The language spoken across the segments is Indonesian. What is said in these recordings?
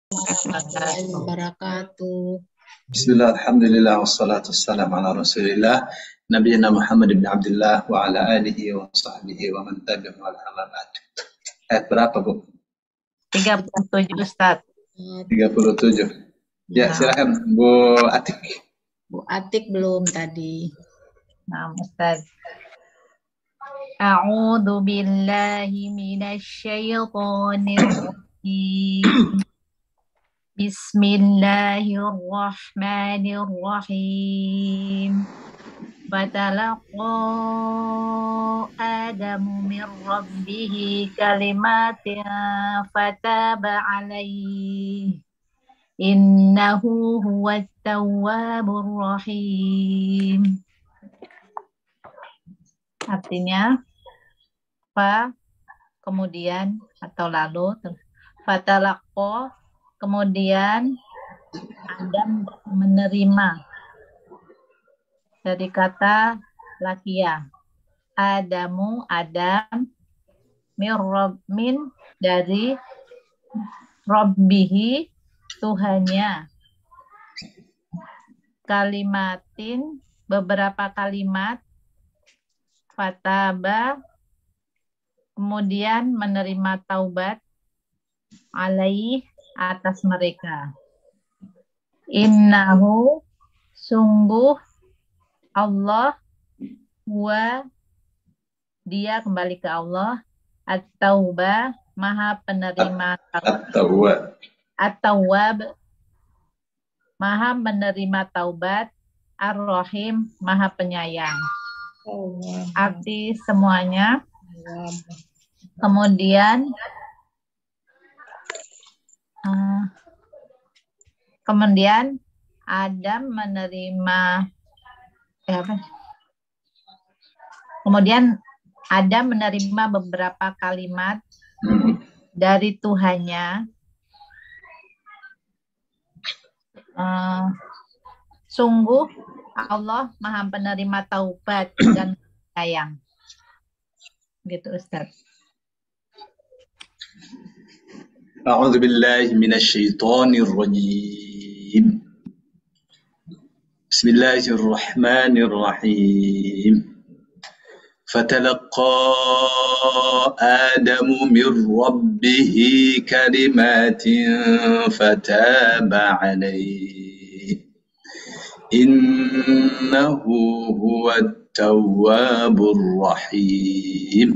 warahmatullahi wabarakatuh. Bismillah, alhamdulillah, wassalatu wassalamu ala rasulillah Nabiina Muhammad bin Abdullah wa ala alihi wa sahbihi wa man tabi'ahum wa ala ba'd. Ayat berapa, Bu? 37, Ustaz. 37. Ya, silakan Bu Atik. Bu Atik belum tadi. Nah, Ustaz. A'udzu billahi minasyaitonir rajim. Bismillahirrahmanirrahim. Fatalaqa Adamu min rabbihi kalimatin fataba alaihi. Innahu huwat tawwabur rahim. Artinya kemudian atau lalu fatalaqqa, kemudian Adam menerima dari kata lakia. Adam min dari Rabbihi Tuhannya. Kalimatin beberapa kalimat. Fataba kemudian menerima taubat alaih atas mereka. Innahu sungguh Allah dia kembali ke Allah at-taubah maha penerima at-tawwab maha menerima taubat ar-rahim maha penyayang. Arti semuanya. Kemudian Adam menerima Kemudian Adam menerima beberapa kalimat dari Tuhannya. Sungguh Allah maha penerima taubat dan sayang. Gitu, Ustaz. A'udzu billahi minasy syaithanir rajim. Bismillahirrahmanirrahim. فتلقى آدم من ربه كلمات فتاب عليه إنه هو التواب الرحيم.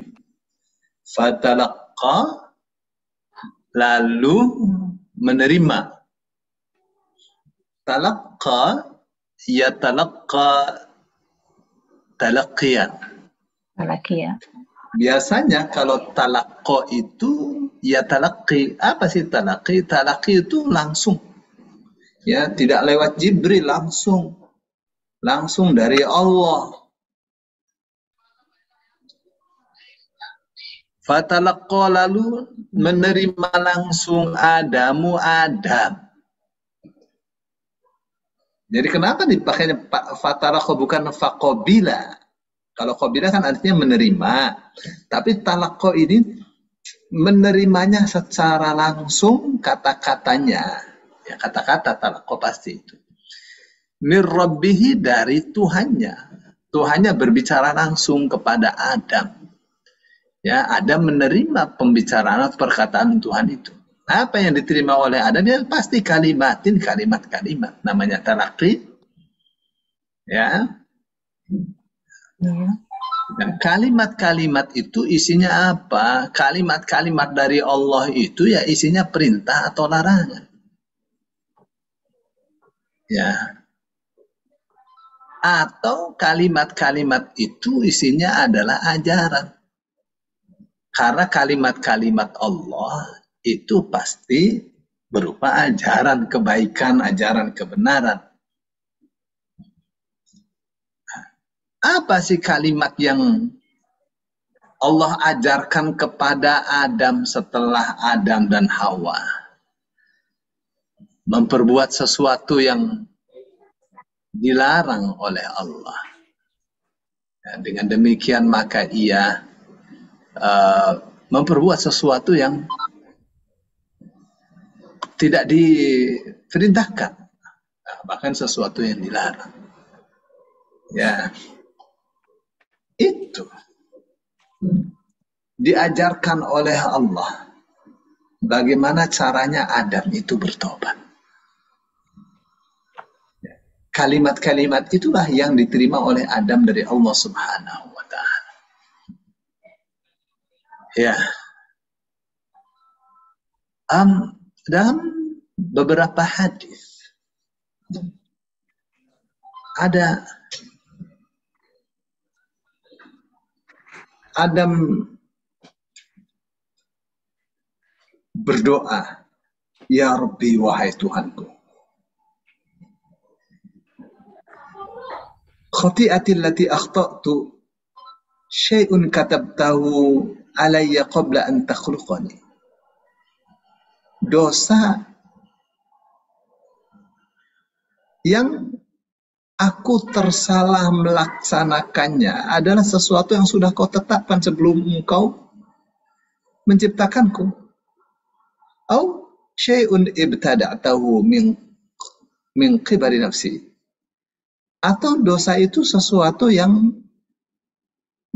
فتلقى lalu menerima. Talaqqa yatalaqqa talaqqiyan. Biasanya kalau talaqqa itu ya talaqqi. Apa sih talaqqi? Talaqqi itu langsung. Ya, tidak lewat Jibril, langsung dari Allah. Fatalaqqa lalu menerima langsung Adam. Jadi kenapa dipakainya fatalaqqa bukan faqabila? Kalau qabila kan artinya menerima. Tapi talaqqa ini menerimanya secara langsung kata-katanya. Ya, kata-kata talaqqa pasti itu. Mir rabbihi dari Tuhannya. Tuhannya berbicara langsung kepada Adam. Ya, Adam menerima pembicaraan atau perkataan Tuhan itu. Apa yang diterima oleh Adam? Ya pasti kalimat. Namanya talaqqi. Ya. Nah, kalimat-kalimat itu isinya apa? Kalimat-kalimat dari Allah itu ya isinya perintah atau larangan. Ya. Atau kalimat-kalimat itu isinya adalah ajaran. Karena kalimat-kalimat Allah itu pasti berupa ajaran kebaikan, ajaran kebenaran. Apa sih kalimat yang Allah ajarkan kepada Adam setelah Adam dan Hawa memperbuat sesuatu yang dilarang oleh Allah? Ya, dengan demikian maka ia memperbuat sesuatu yang tidak diperintahkan, bahkan sesuatu yang dilarang. Ya, itu diajarkan oleh Allah bagaimana caranya Adam itu bertobat. Kalimat-kalimat itulah yang diterima oleh Adam dari Allah Subhanahu wa Ta'ala. Ya. Dalam beberapa hadis ada Adam berdoa, "Ya Rabbi, wahai Tuhanku, khati'ati allati akhta'tu syai'un katabtahu alayya qabla an takhluqani." Dosa yang aku tersalah melaksanakannya adalah sesuatu yang sudah kau tetapkan sebelum engkau menciptakanku. Au syai'un ibtada'tahu min qibali nafsi. Atau dosa itu sesuatu yang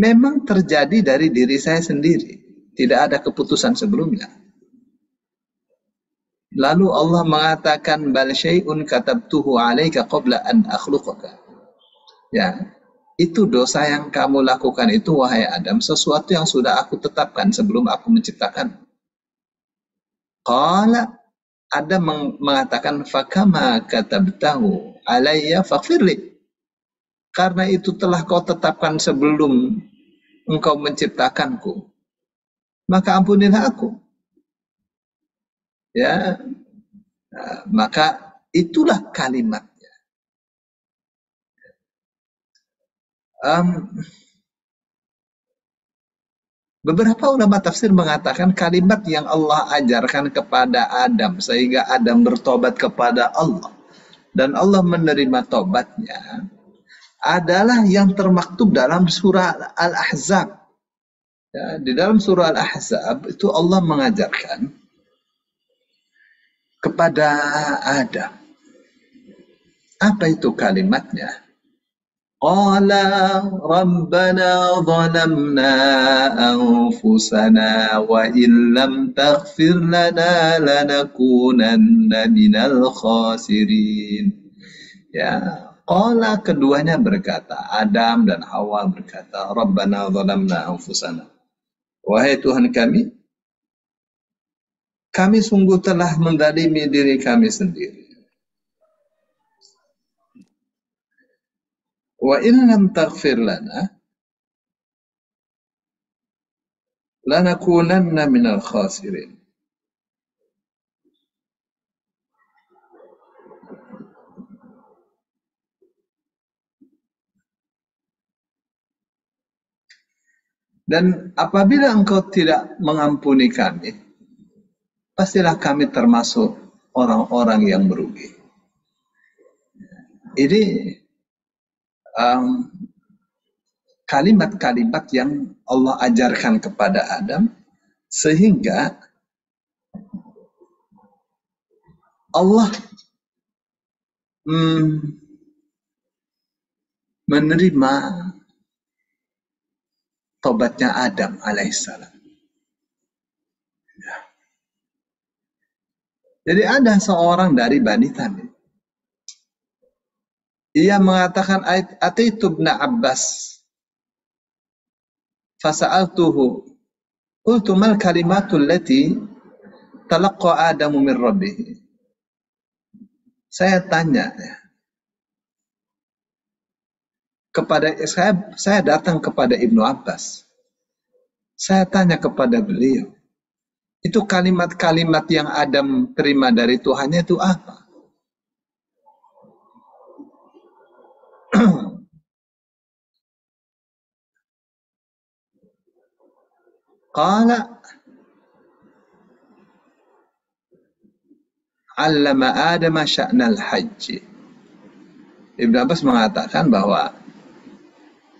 memang terjadi dari diri saya sendiri, tidak ada keputusan sebelumnya. Lalu Allah mengatakan, bal syai'un katabtuhu 'alaika qabla an akhluqaka. Ya, itu dosa yang kamu lakukan itu, wahai Adam, sesuatu yang sudah aku tetapkan sebelum aku menciptakan. Qala, Adam mengatakan, fakama katabtahu 'alayya faghfirli. Karena itu telah kau tetapkan sebelum engkau menciptakanku, maka ampunilah aku. Ya, maka itulah kalimatnya. Beberapa ulama tafsir mengatakan kalimat yang Allah ajarkan kepada Adam sehingga Adam bertobat kepada Allah dan Allah menerima tobatnya adalah yang termaktub dalam surah Al-Ahzab. Ya, di dalam surah Al-Ahzab itu Allah mengajarkan kepada Adam. Apa itu kalimatnya? Qala rabbana zalamna anfusana wa illam taghfir lana lanakunanna minal khasirin. Ya, qala keduanya berkata, Adam dan Hawa berkata, rabbana zalamna anfusana. Wahai Tuhan kami sungguh telah menzalimi diri kami sendiri. Wa in lam taghfir lana lanakunanna minal khasirin. Dan apabila engkau tidak mengampuni kami, pastilah kami termasuk orang-orang yang merugi. Ini kalimat-kalimat yang Allah ajarkan kepada Adam sehingga Allah menerima tobatnya Adam alaihissalam. Ya. Jadi ada seorang dari Bani Tamim. Ia mengatakan, ataitu ibna Abbas fasa'altuhu qultu mal kalimatul lati talaqqa Adamu min rabbih. Saya tanya saya datang kepada Ibnu Abbas. Saya tanya kepada beliau, itu kalimat-kalimat yang Adam terima dari Tuhannya itu apa? Qala 'allama Adama sya'nal hajj. Ibnu Abbas mengatakan bahwa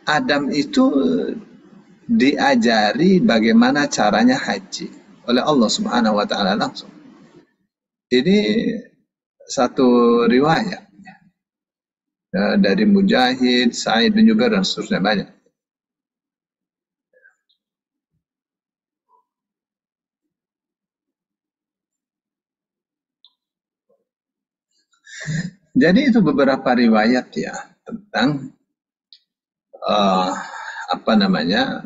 Adam itu diajari bagaimana caranya haji oleh Allah Subhanahu wa Ta'ala langsung. Ini satu riwayat dari Mujahid, Sa'id bin Jubair dan seterusnya banyak. Jadi itu beberapa riwayat ya tentang apa namanya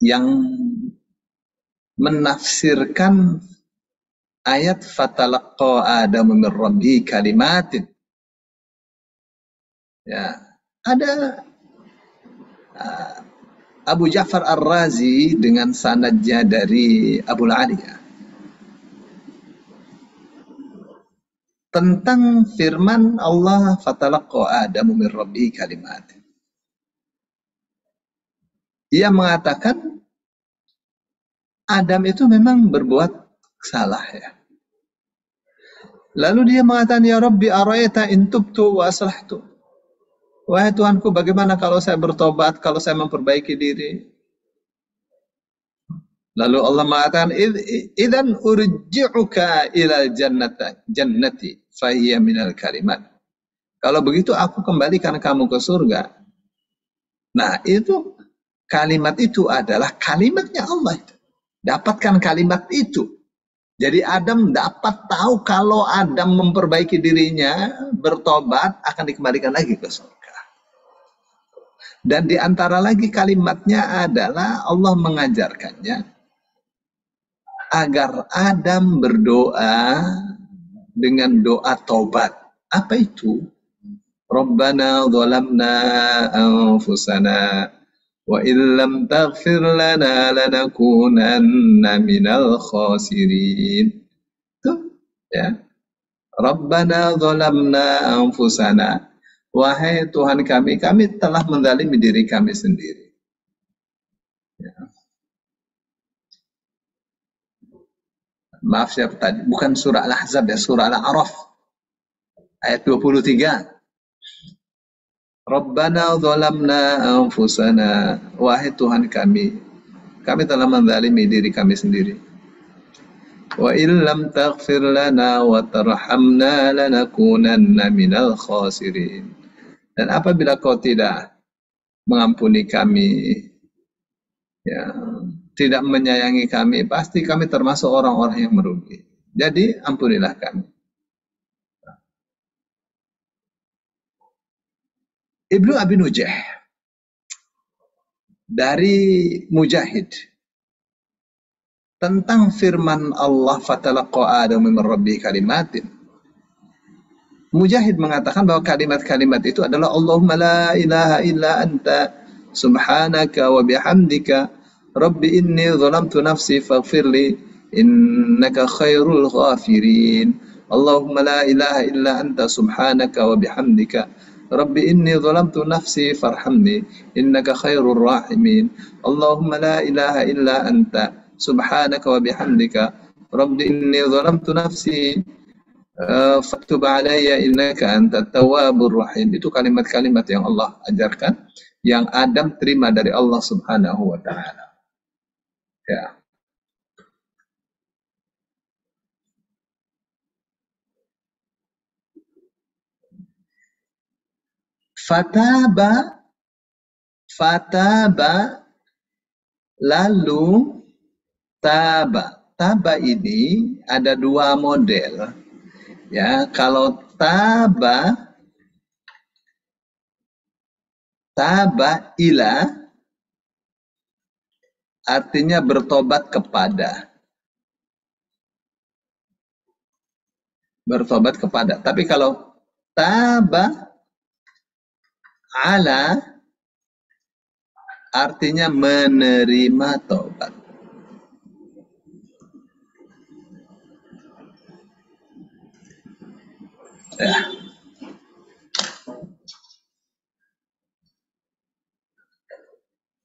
yang menafsirkan ayat fatalaqqa Adamu min rabbi kalimatin. Ya, ada Abu Ja'far Ar-Razi dengan sanadnya dari Abu Aliyah tentang firman Allah fatalaqqa Adamu min rabbi kalimatin. Ia mengatakan Adam itu memang berbuat salah ya. Lalu dia mengatakan, ya Rabbi araita in tubtu wa aslahtu. Wahai Tuhanku, bagaimana kalau saya bertobat, kalau saya memperbaiki diri? Lalu Allah mengatakan, idzan urji'uka ila jannati fahiya minal kalimat. Kalau begitu aku kembalikan kamu ke surga. Nah, itu kalimat itu adalah kalimatnya Allah. Dapatkan kalimat itu. Jadi Adam dapat tahu kalau Adam memperbaiki dirinya, bertobat, akan dikembalikan lagi ke surga. Dan di antara lagi kalimatnya adalah Allah mengajarkannya agar Adam berdoa dengan doa taubat. Apa itu? Rabbana zalamna anfusana wa illam taghfir lana lanakunanna minal khasirin. Tuh, ya. Rabbana zalamna anfusana. Wahai Tuhan kami telah menzalimi diri kami sendiri. Ya. Maaf ya tadi, bukan surah Al-Ahzab ya, surah Al-A'raf. Ayat 23. Rabbana zalamna anfusana. Wahai Tuhan kami telah menzalimi diri kami sendiri. Wa illam taghfir lana wa tarhamna lanakunanna minal khasirin. Dan apabila kau tidak mengampuni kami, ya, tidak menyayangi kami, pasti kami termasuk orang-orang yang merugi. Jadi ampunilah kami. Ibnu Abi Nujah dari Mujahid tentang firman Allah fatalaqqa Adamu min rabbi kalimatin. Mujahid mengatakan bahwa kalimat-kalimat itu adalah Allahumma la ilaha illa anta subhanaka wa bihamdika rabbi inni zalamtu nafsi faghfirli innaka khairul ghafirin. Allahumma la ilaha illa anta subhanaka wa bihamdika rabbi inni zalamtu nafsi farhamni innaka khairur rahimin. Allahumma la ilaha illa anta subhanaka wa bihamdika rabbi inni zalamtu nafsi faktub alayya innaka antat tawwabur rahim. Itu kalimat-kalimat yang Allah ajarkan, yang Adam terima dari Allah Subhanahu wa taala. Ya. Fataba lalu taba. Taba ini ada dua model. Ya, kalau taba ila artinya bertobat kepada. Bertobat kepada. Tapi kalau taba ala artinya menerima tobat. Ya.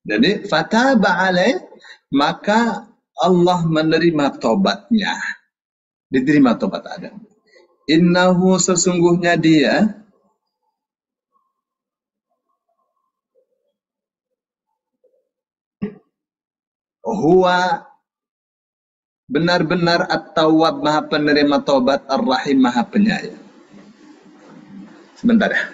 Jadi fataba alaih, maka Allah menerima tobatnya. Diterima tobat Adam. Innahu sesungguhnya dia huwa benar-benar At-Tawwab, Maha penerima taubat, Ar-Rahim, Maha penyayang. Sebentar ya.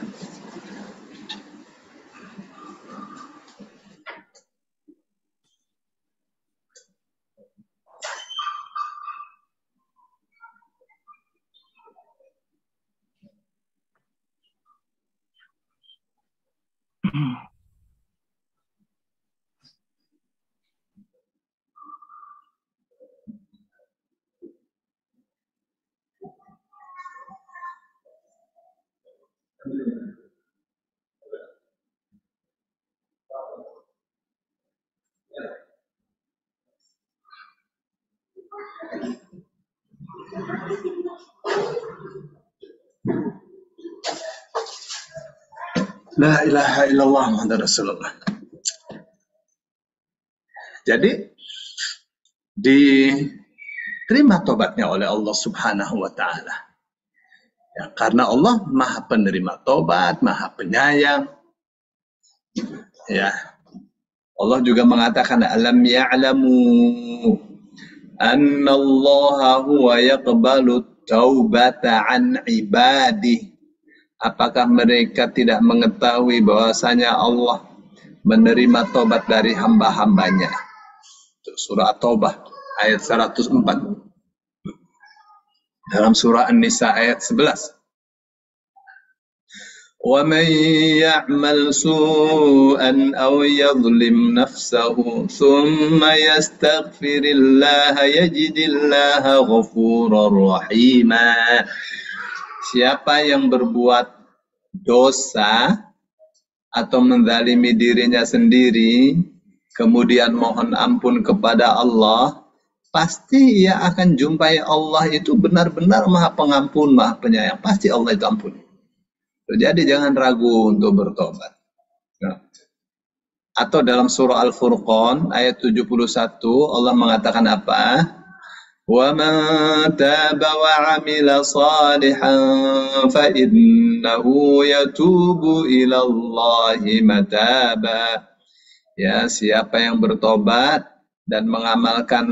La ilaha illallah Muhammad Rasulullah. Jadi diterima tobatnya oleh Allah Subhanahu wa taala. Ya, karena Allah Maha penerima tobat, Maha penyayang. Ya. Allah juga mengatakan alam ya'lamu annallaha huwa yaqbalu taubata an ibadih. Apakah mereka tidak mengetahui bahwasanya Allah menerima tobat dari hamba-hambanya? Surah At-Taubah ayat 104. Dalam surah An-Nisa ayat 11. وَمَنْ يَعْمَلْ سُوءًا أَوْ يَظْلِمْ نَفْسَهُ ثُمَّ يَسْتَغْفِرِ اللَّهَ يَجِدِ اللَّهَ غَفُورًا رَحِيمًا. Siapa yang berbuat dosa atau menzalimi dirinya sendiri, kemudian mohon ampun kepada Allah, pasti ia akan jumpai Allah itu benar-benar Maha Pengampun, Maha Penyayang. Pasti Allah itu ampuni. Jadi jangan ragu untuk bertobat. Atau dalam surah Al-Furqan ayat 71 Allah mengatakan apa? وَمَنْ تَابَ وَعَمِلَ صَالِحًا فَإِنَّهُ يَتُوبُ إِلَى اللَّهِ مَتَابًا. Ya, siapa yang bertobat dan mengamalkan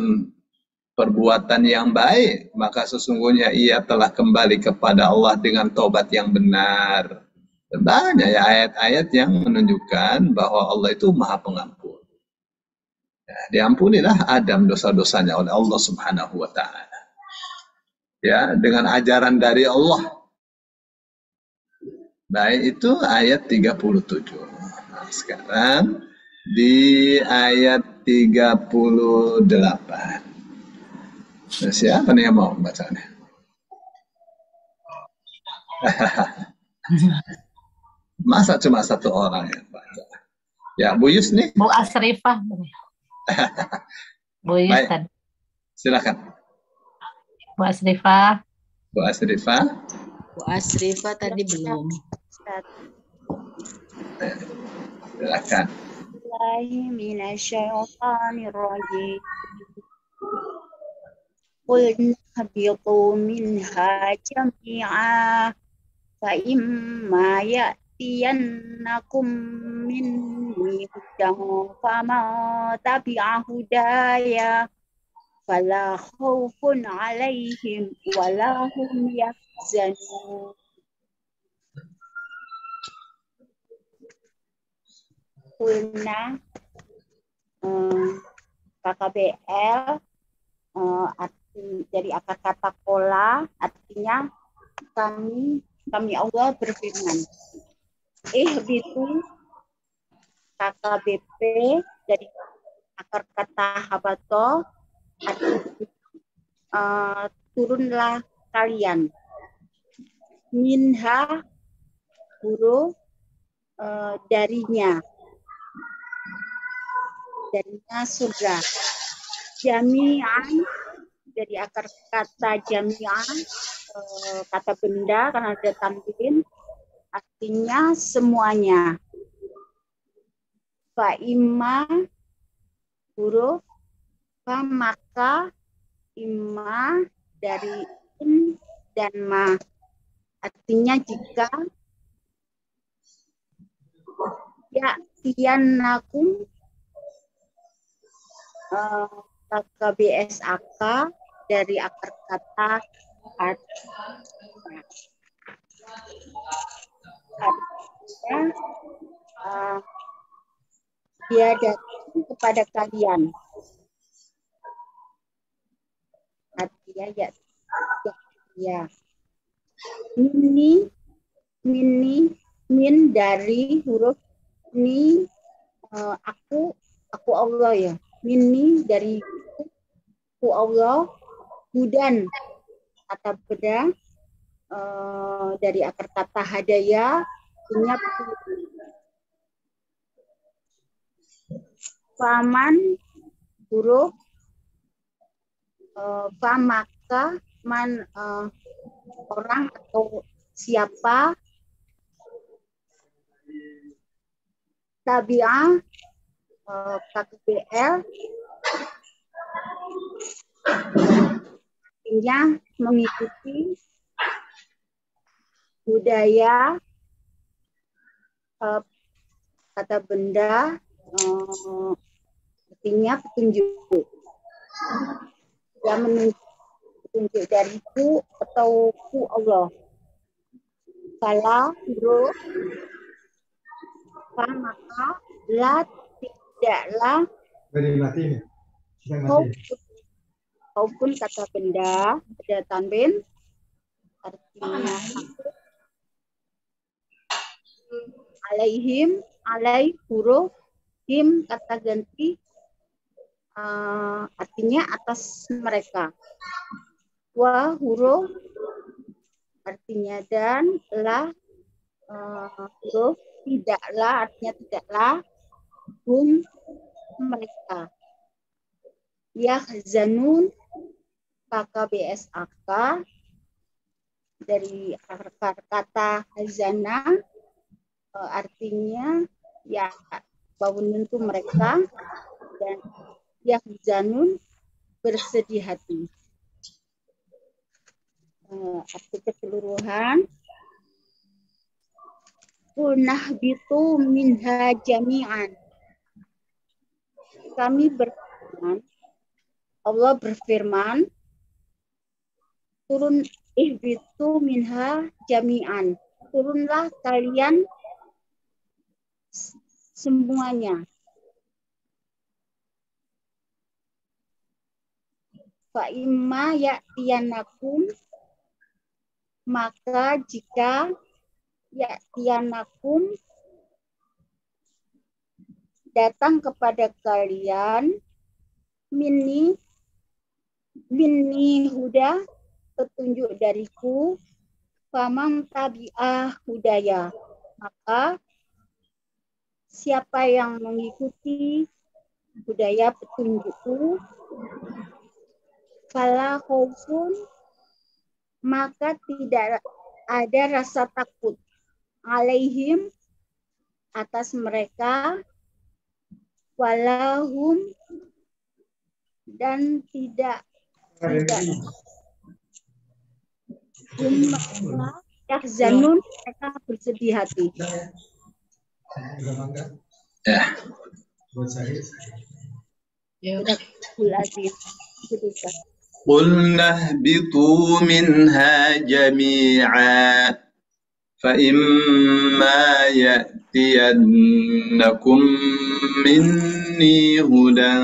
perbuatan yang baik, maka sesungguhnya ia telah kembali kepada Allah dengan tobat yang benar. Banyak ya ayat-ayat yang menunjukkan bahwa Allah itu Maha Pengampun. Ya, diampunilah Adam dosa-dosanya oleh Allah Subhanahu wa taala. Ya, dengan ajaran dari Allah. Baik, itu ayat 37. Nah, sekarang di ayat 38. Nah, siapa nih yang mau bacanya? Masa cuma satu orang yang baca? Ya, Bu Yus nih. Bu Asrifah. Bu Yus Baik. tadi. Silakan. Bu Asrifah. Bu Asrifah. Bu Asrifah tadi belum. Silakan. Bismillahirrahmanirrahim. Qul habitu minha jami'a fa imma ya'tiyannakum minni hudan faman tabi'a hudaya fala khaufun 'alaihim wala hum yahzanun. Kulna KKBL dari akar kata kola, artinya kami Allah berfirman. Ihbitu KKBP dari akar kata habato, artinya turunlah kalian. Minha huruf darinya surga. Jami'an dari akar kata jami'an, kata benda karena ada tanwin, artinya semuanya. Fa'imma huruf fa maka imma dari in dan ma, artinya jika ya tianakum KKBSAK dari akar kata artinya. Dia datang kepada kalian. Artinya ya. Min dari huruf ini aku Allah ya. Mini dari aku Allah, hudan kata beda dari akar kata hadaya, artinya faman huruf famaka man orang atau siapa, tabi'ah KBL artinya mengikuti budaya kata benda artinya petunjuk. Dia menunjuk petunjuk dariku atau ku Allah. Kalau huruf maka la tidaklah maupun kata benda ada tanwin artinya alaihim, alai huruf him kata ganti artinya atas mereka. Wa huruf artinya dan, la huruf tidaklah artinya tidaklah, hum mereka. Yahzanun KKBSAK dari akar kata hazana artinya ya bangun itu mereka, dan yahzanun bersedih hati. Arti keseluruhan nahbitu minha jami'an. Kami berfirman, Allah berfirman, turun ihbitu minha jami'an. Turunlah kalian semuanya. Fa imma ya'tiyanakum, maka jika ya'tiyanakum datang kepada kalian minni huda petunjuk dariku, faman tabi'ah hudaya, maka siapa yang mengikuti budaya petunjukku, fala khaufun, maka tidak ada rasa takut, alaihim atas mereka, walahum dan tidak yahzanun mereka bersedih hati. قُلْنَا اهْبِطُوا مِنْهَا جَمِيعًا فَإِمَّا يَأْتِيَنَّكُمْ مِنِّي هُدًى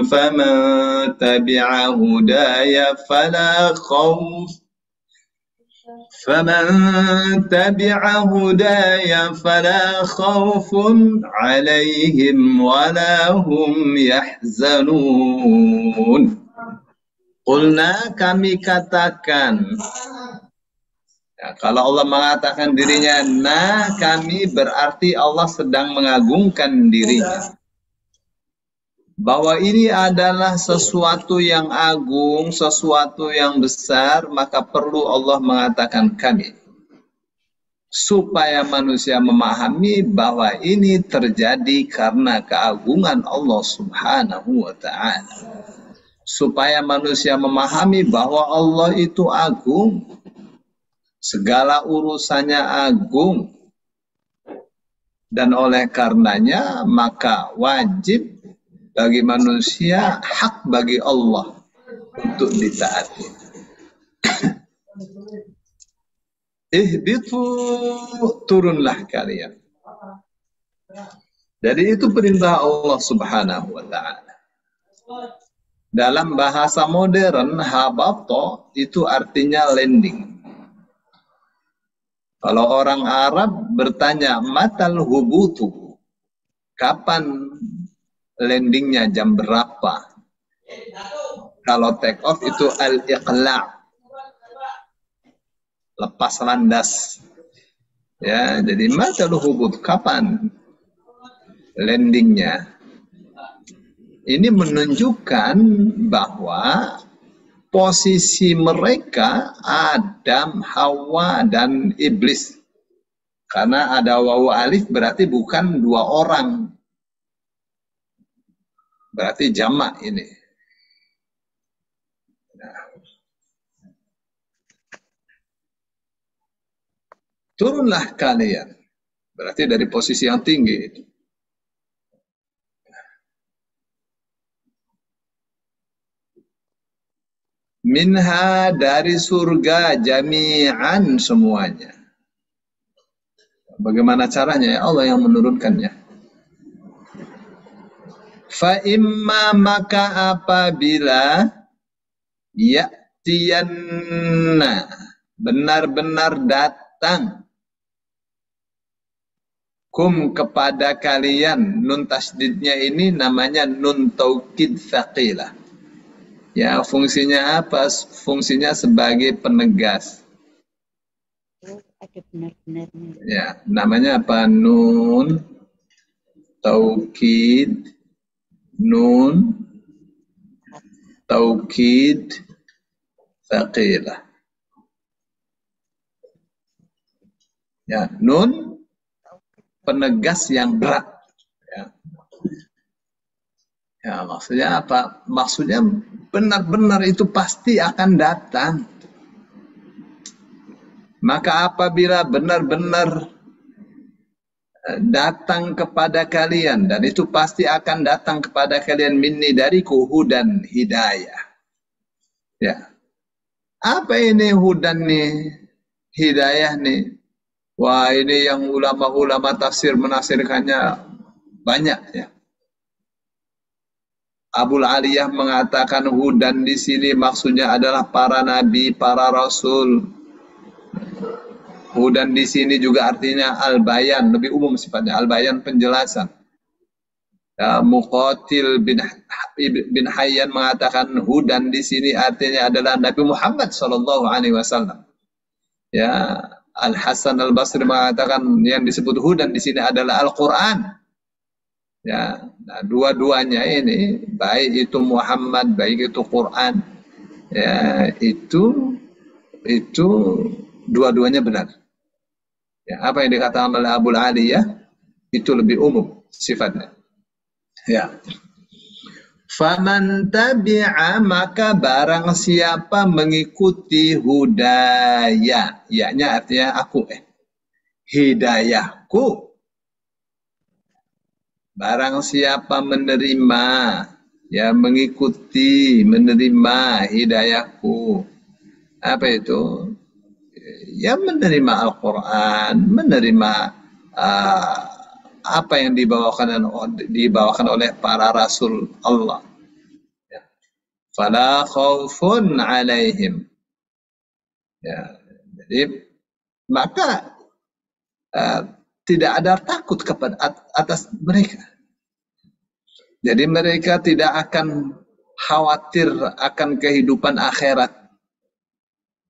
فَمَنْ تَبِعَ هُدَايَ فلا خوف عليهم ولا هم يحزنون. Qulna kami katakan. Ya, kalau Allah mengatakan dirinya nah, kami berarti Allah sedang mengagungkan dirinya. Bahwa ini adalah sesuatu yang agung, sesuatu yang besar, maka perlu Allah mengatakan kami. Supaya manusia memahami bahwa ini terjadi karena keagungan Allah Subhanahu wa ta'ala. Supaya manusia memahami bahwa Allah itu agung. Segala urusannya agung. Dan oleh karenanya maka wajib bagi manusia, hak bagi Allah untuk ditaati. Ihbitu, turunlah kalian. Jadi itu perintah Allah Subhanahu wa ta'ala. Dalam bahasa modern, habato itu artinya landing. Kalau orang Arab bertanya, matal hubutu, kapan landingnya, jam berapa? Kalau take off itu al-iqla', lepas landas. Ya, jadi matal hubut, kapan landingnya? Ini menunjukkan bahwa posisi mereka Adam, Hawa, dan Iblis. Karena ada wawu alif berarti bukan dua orang. Berarti jamak ini. Nah. Turunlah kalian. Berarti dari posisi yang tinggi itu. Minha, dari surga, jami'an, semuanya. Bagaimana caranya? Ya Allah yang menurunkannya. Fa imma, maka apabila ya'tiyanna, benar-benar datang, kum, kepada kalian. Nun tasdidnya ini namanya nun taukid tsaqilah. Ya, fungsinya apa? Fungsinya sebagai penegas. Ada benar-benarnya. Ya, namanya apa? Nun taukid, nun taukid tsaqilah. Ya, nun penegas yang berat. Ya. Ya, maksudnya apa? Maksudnya benar-benar itu pasti akan datang. Maka apabila benar-benar datang kepada kalian, dan itu pasti akan datang kepada kalian, minni, dariku, hudan, hidayah. Ya. Apa ini hudan nih? Hidayah nih? Wah, ini yang ulama-ulama tafsir menafsirkannya banyak ya. Abul Aliyah mengatakan hudan di sini maksudnya adalah para nabi, para rasul. Hudan di sini juga artinya al-bayan, lebih umum sifatnya, al-bayan, penjelasan. Ya, Muqatil bin Hayyan mengatakan hudan di sini artinya adalah Nabi Muhammad SAW. Ya, Al-Hasan Al-Basri mengatakan yang disebut hudan di sini adalah Al-Quran. Ya, nah, dua-duanya ini, baik itu Muhammad, baik itu Quran, ya, itu dua-duanya benar. Ya, apa yang dikatakan oleh Abul Aliyah itu lebih umum sifatnya. Ya. Faman tabi'a, maka barang siapa mengikuti hudaya, ya-nya artinya aku, hidayahku. Barang siapa menerima, ya, mengikuti, menerima hidayahku. Apa itu? Ya, menerima Al-Quran, menerima apa yang dibawakan oleh para Rasul Allah. Ya. Fala khaufun alaihim. Ya, jadi maka tidak ada takut kepada atas mereka. Jadi mereka tidak akan khawatir akan kehidupan akhirat.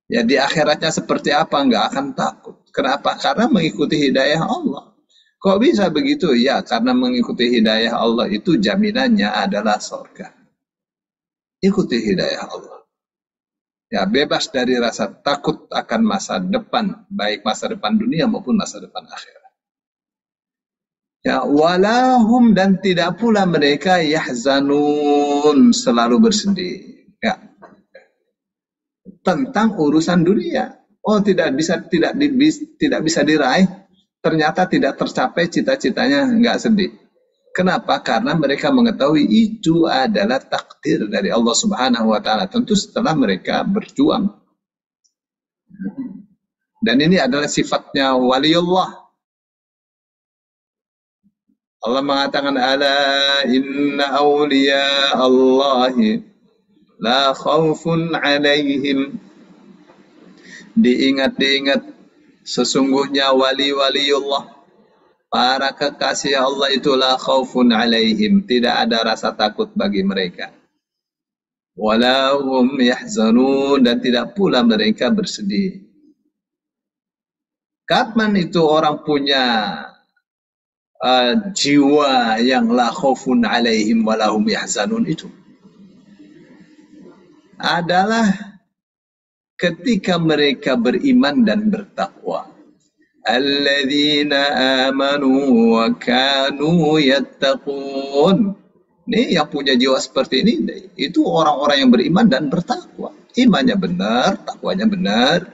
Ya, di akhiratnya seperti apa, nggak akan takut. Kenapa? Karena mengikuti hidayah Allah. Kok bisa begitu? Ya, karena mengikuti hidayah Allah itu jaminannya adalah surga. Ikuti hidayah Allah. Ya, bebas dari rasa takut akan masa depan, baik masa depan dunia maupun masa depan akhirat. Ya, walahum, dan tidak pula mereka yahzanun, selalu bersedih. Ya. Tentang urusan dunia. Oh, tidak bisa diraih. Ternyata tidak tercapai cita-citanya, nggak sedih. Kenapa? Karena mereka mengetahui itu adalah takdir dari Allah Subhanahu wa taala. Tentu setelah mereka berjuang. Dan ini adalah sifatnya waliullah. Allah mengatakan ala inna awliya Allahi la khawfun alaihim. Diingat sesungguhnya wali-waliullah, para kekasih Allah itu la khaufun alaihim, tidak ada rasa takut bagi mereka. Wala hum yahzanun, dan tidak pula mereka bersedih. Kapan itu orang punya jiwa yang la khaufun alaihim wala hum yahzanun itu? Adalah ketika mereka beriman dan bertakwa. Alladzina amanu wa kanu yattaqun. Ini yang punya jiwa seperti ini, itu orang-orang yang beriman dan bertakwa. Imannya benar, takwanya benar.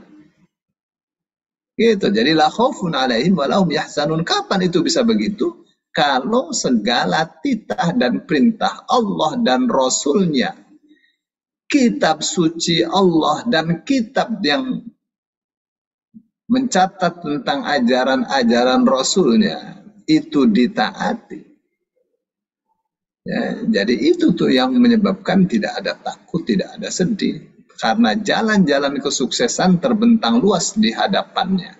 Gitu. Jadi la khaufun alaihim wa lahum yahzanun. Kapan itu bisa begitu? Kalau segala titah dan perintah Allah dan Rasulnya, kitab suci Allah dan kitab yang mencatat tentang ajaran-ajaran Rasulnya itu ditaati. Ya, jadi itu tuh yang menyebabkan tidak ada takut, tidak ada sedih. Karena jalan-jalan kesuksesan terbentang luas di hadapannya.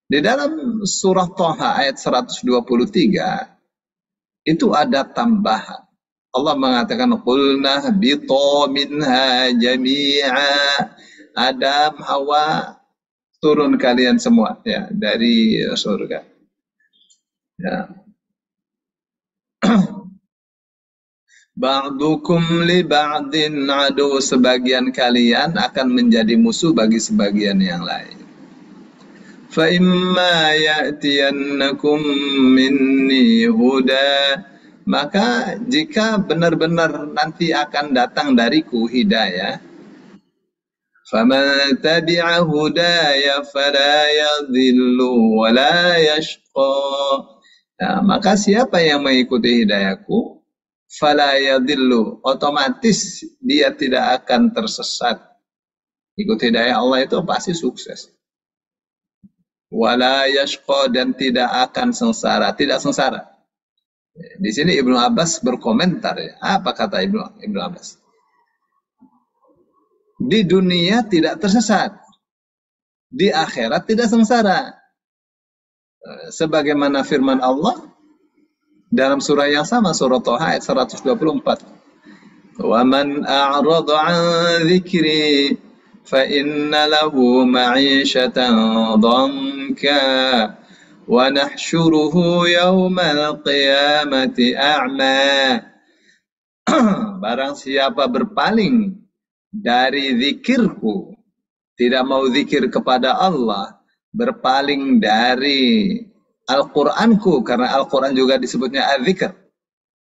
Di dalam surah Thaha ayat 123 itu ada tambahan. Allah mengatakan qulna bitu minha jami'a. Adam, Hawa, turun kalian semua ya dari surga. Ya. Ba'dukum li ba'din adu, sebagian kalian akan menjadi musuh bagi sebagian yang lain. Fa imma ya'tiyannakum minni huda, maka jika benar-benar nanti akan datang dariku hidayah, faman tabi'a hudaya fala yadhillu wa la yashqa. Nah, maka siapa yang mengikuti hidayahku, fala yadhillu, otomatis dia tidak akan tersesat. Ikut hidayah Allah itu pasti sukses. Wala yashqa, dan tidak akan sengsara, tidak sengsara. Di sini Ibnu Abbas berkomentar ya. Apa kata Ibnu Abbas? Di dunia tidak tersesat, di akhirat tidak sengsara. Sebagaimana firman Allah dalam surah yang sama, surah Thaha ayat 124. Wa man a'rada 'an dzikri fa inna lahu ma'isyatan dhanka wa nahsyuruhu yaumal qiyamati a'ma. Barang siapa berpaling dari zikirku, tidak mau zikir kepada Allah, berpaling dari Al-Qur'anku, karena Al-Qur'an juga disebutnya az-zikr.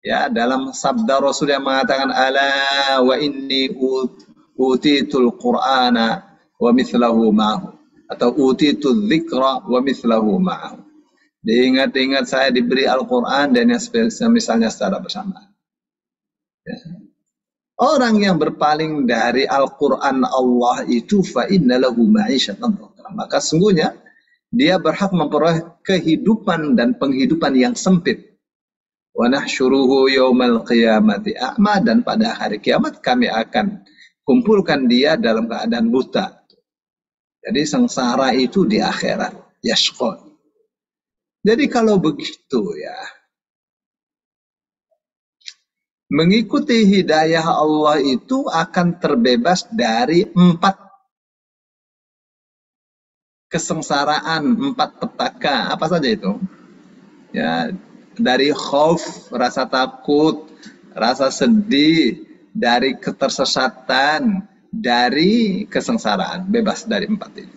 Ya, dalam sabda Rasul yang mengatakan ala wa inni utitul Qur'ana wa mithlahu ma'ahu, atau utitul dzikra wa mithlahu ma'ahu. Diingat-ingat saya diberi Al-Qur'an dan yang misalnya secara bersamaan. Ya. Orang yang berpaling dari Al-Quran Allah itu fa inna lahu ma'isyatan dhanka, maka sungguhnya dia berhak memperoleh kehidupan dan penghidupan yang sempit. Wa nahsyuruhu yaumal qiyamati a'ma, dan pada hari kiamat kami akan kumpulkan dia dalam keadaan buta. Jadi sengsara itu di akhirat, yashqa. Jadi kalau begitu ya, mengikuti hidayah Allah itu akan terbebas dari 4 kesengsaraan, 4 petaka. Apa saja itu? Ya, dari khauf, rasa takut, rasa sedih, dari ketersesatan, dari kesengsaraan. Bebas dari 4 itu.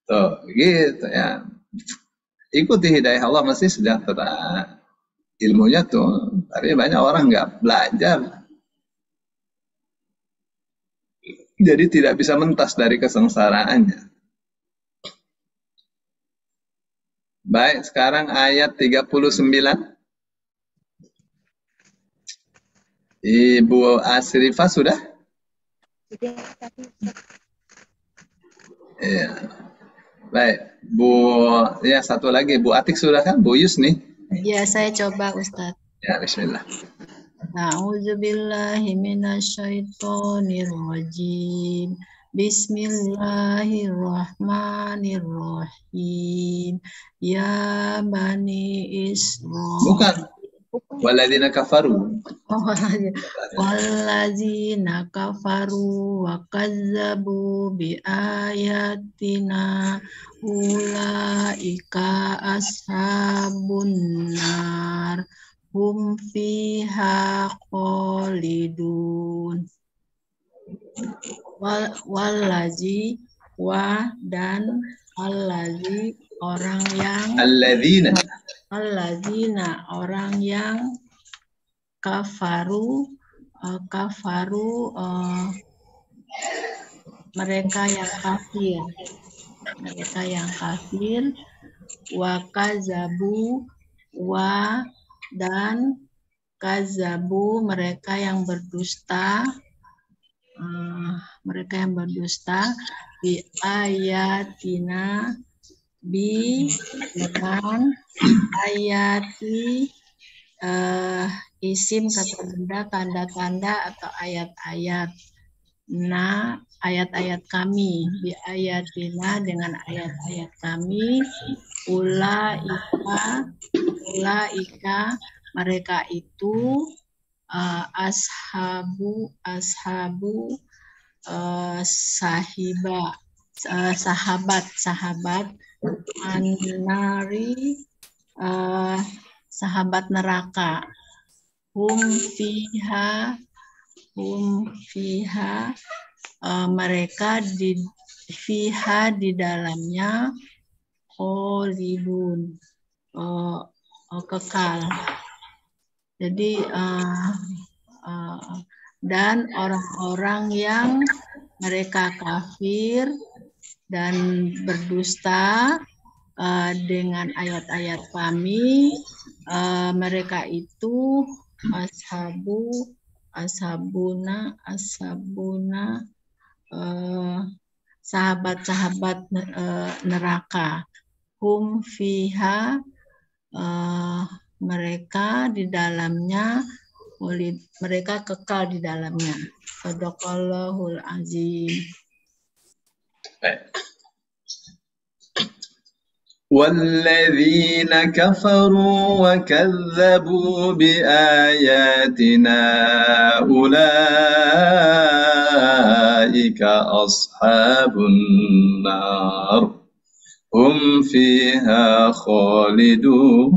Tuh, gitu ya. Ikuti hidayah Allah mesti sejahtera. Ilmunya tuh, tapi banyak orang nggak belajar. Jadi tidak bisa mentas dari kesengsaraannya. Baik, sekarang ayat 39. Ibu Asrifah sudah? Sudah tapi Iya. Baik, ya satu lagi, Bu Atik sudah kan? Bu Yusni? Ya, saya coba Ustadz. Ya, bismillah. A'udzubillahi minasyaitonirrajim. Bismillahirrahmanirrahim. Ya Bani Israel. Bukan. Walladzina kafaru. Walladzina kafaru wa kazzabu bi ayatina ulaika ashabun nar hum fiha khalidun. Wallazi dan allazi orang yang alladzina orang yang kafaru mereka yang kafir wa kazabu dan kazabu mereka yang berdusta bi ayatina dengan ayati isim kata benda tanda-tanda atau ayat-ayat ayat-ayat kami bi ayatina dengan ayat-ayat kami ulaika mereka itu sahabat an-nari sahabat neraka hum fiha mereka di dalamnya khalidun kekal. Jadi dan orang-orang yang mereka kafir dan berdusta dengan ayat-ayat kami, mereka itu ashabuna sahabat-sahabat neraka. Hum fiha mereka di dalamnya, mereka kekal di dalamnya. Shadaqallahul azim. وَالَّذِينَ كَفَرُوا وَكَذَّبُوا بِآيَاتِنَا أُولَئِكَ أَصْحَابُ النَّارِ هُمْ فِيهَا خَالِدُونَ.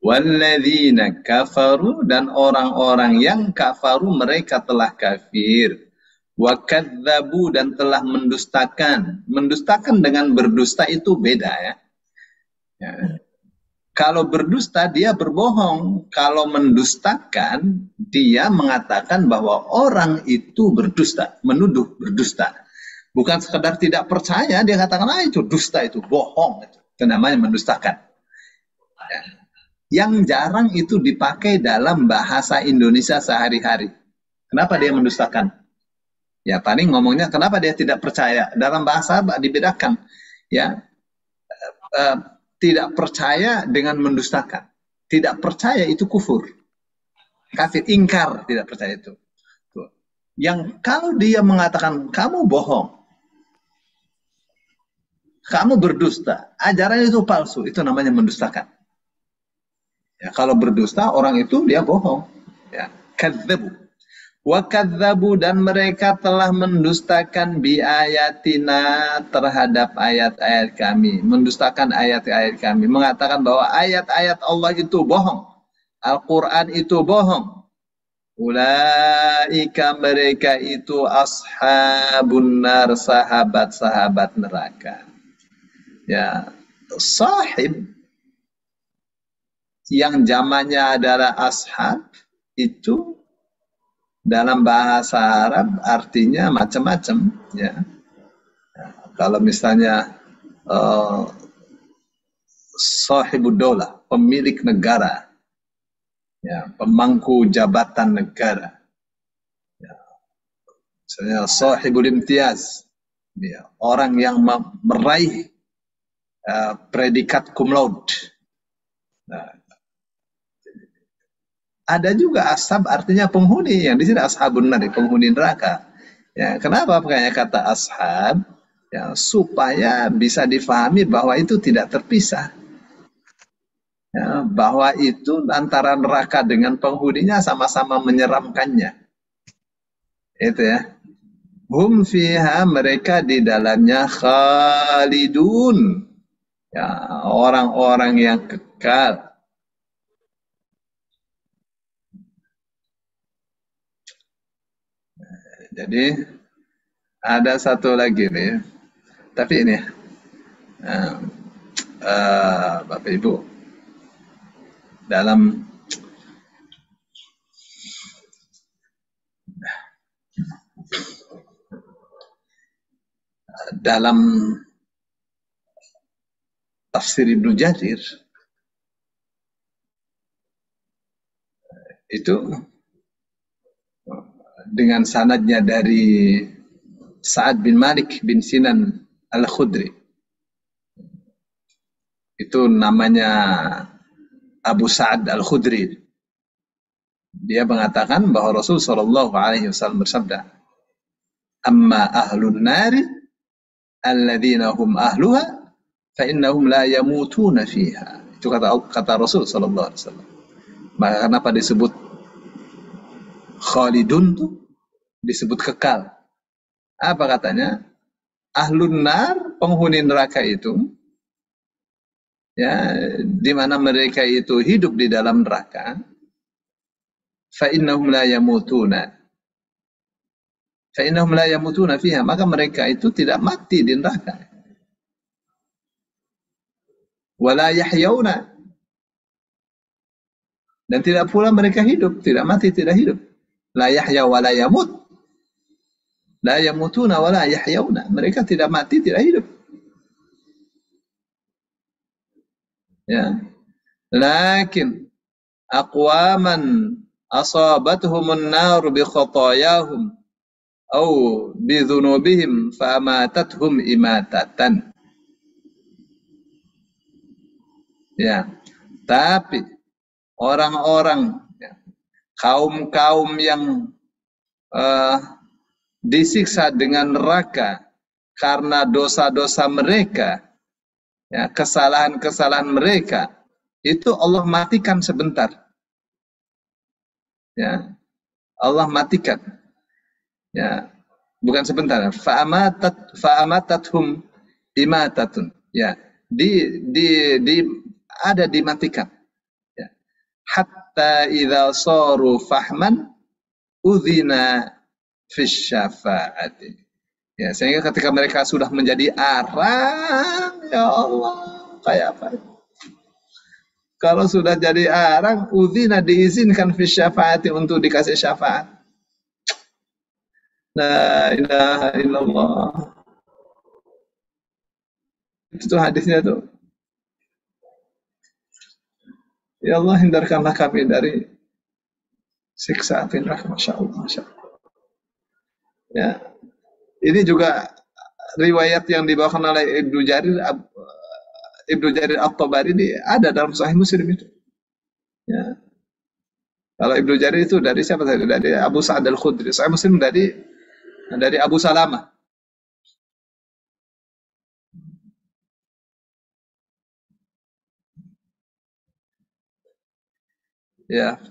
وَالَّذِينَ كَفَرُوا dan orang-orang yang kafaru mereka telah kafir. Wakadzabu dan telah mendustakan. Mendustakan dengan berdusta itu beda ya. Kalau berdusta dia berbohong. Kalau mendustakan dia mengatakan bahwa orang itu berdusta, menuduh berdusta. Bukan sekedar tidak percaya, dia katakan itu dusta, itu bohong, itu namanya mendustakan. Yang jarang itu dipakai dalam bahasa Indonesia sehari-hari. Kenapa dia mendustakan? Ya paling ngomongnya kenapa dia tidak percaya. Dalam bahasa dibedakan. Ya, tidak percaya dengan mendustakan. Tidak percaya itu kufur. Kafir, ingkar, tidak percaya itu. Tuh. Yang kalau dia mengatakan kamu bohong, kamu berdusta, ajaran itu palsu, itu namanya mendustakan. Ya, kalau berdusta orang itu dia bohong. Ya, kadzabu. Wakadzabu dan mereka telah mendustakan bi ayatina terhadap ayat-ayat kami, mendustakan ayat-ayat kami, mengatakan bahwa ayat-ayat Allah itu bohong, Al-Quran itu bohong. Ulaika mereka itu ashabun nar, sahabat-sahabat neraka. Ya, sahib yang zamannya adalah ashab itu dalam bahasa Arab artinya macam-macam ya. Kalau misalnya sahibud daulah, pemilik negara, ya, pemangku jabatan negara, ya, misalnya sahibul imtiaz, ya, orang yang meraih predikat cum laude. Nah, ada juga ashab artinya penghuni, yang di sini ashabun nar, penghuni neraka. Ya, kenapa makanya kata ashab? Ya, supaya bisa difahami bahwa itu tidak terpisah. Ya, bahwa itu antara neraka dengan penghuninya sama-sama menyeramkannya. Itu ya. Hum fiha, mereka di dalamnya khalidun. Ya, orang-orang yang kekal. Jadi ada satu lagi nih. Tapi ini Bapak Ibu, dalam tafsir Ibnu Jarir itu dengan sanadnya dari Sa'ad bin Malik bin Sinan Al-Khudri. Itu namanya Abu Sa'ad Al-Khudri. Dia mengatakan bahwa Rasul sallallahu alaihi wasallam bersabda, "Amma ahlun nari alladzina hum ahluha fa innahum la yamutuna fiha." Itu kata Rasul sallallahu alaihi wasallam. Maka kenapa disebut khalidun tuh disebut kekal? Apa katanya? Ahlun nar, penghuni neraka itu, ya, di mana mereka itu hidup di dalam neraka, fa innahum la yamutuna. Fa innahum la yamutuna fiha, maka mereka itu tidak mati di neraka. Wala yahyauna, dan tidak pula mereka hidup, tidak mati, tidak hidup. La yahya wa la yamut. La yamutuna wa la yahyauna. Mereka tidak mati, tidak hidup. Ya. Lakin aqwaman asabatuhumun nar bi khatayahum aw bi dhunubihim fa amatathum imatatan. Ya. Tapi orang-orang, ya, kaum-kaum yang disiksa dengan neraka karena dosa-dosa mereka, ya, kesalahan-kesalahan mereka, itu Allah matikan sebentar. Ya, Allah matikan. Ya, bukan sebentar. Fa'amatathum imatatun. Ya, ada dimatikan. Ya. Hatta idza saru fahman udzina fis syafa'ati. Ya, sehingga ketika mereka sudah menjadi arang, ya Allah, kayak apa? Kalau sudah jadi arang, udzina, diizinkan fis syafa'ati, untuk dikasih syafaat. La ilaha illallah. Itu hadisnya tuh. Ya Allah, hindarkanlah kami dari siksa api neraka. Masya Allah, Masya Allah. Ya, ini juga riwayat yang dibawakan oleh Ibnu Jarir At-Tabari ini ada dalam Sahih Muslim itu. Ya. Kalau Ibnu Jarir itu dari siapa tadi? Dari Abu Sa'ad Al-Khudri. Sahih Muslim dari Abu Salamah. Ya.